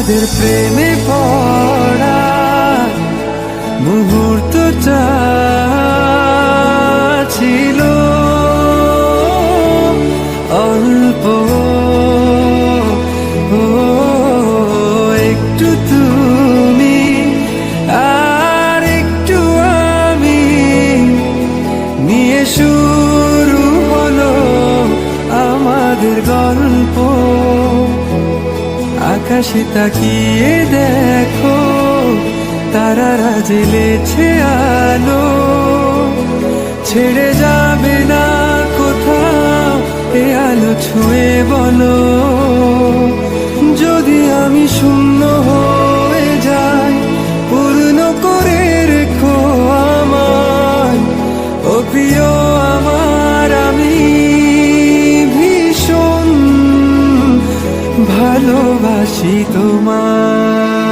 আমাদের প্রেমে পড়া মুহূর্তটা ছিল অল্প, একটু তুমি আর একটু আমি নিয়ে শুরু হলো আমাদের গল্প। আকাশে তাকিয়ে দেখো, তারারা জ্বেলেছে আলো, ছেড়ে যাবে না কোথাও এ আলো ছুঁয়ে বলো। যদি আমি শূন্য হয়ে যাই, পূর্ণ করে রেখো আমায়, ও প্রিয় আমার, আমি ভীষণ ভালোবাসি তোমায়।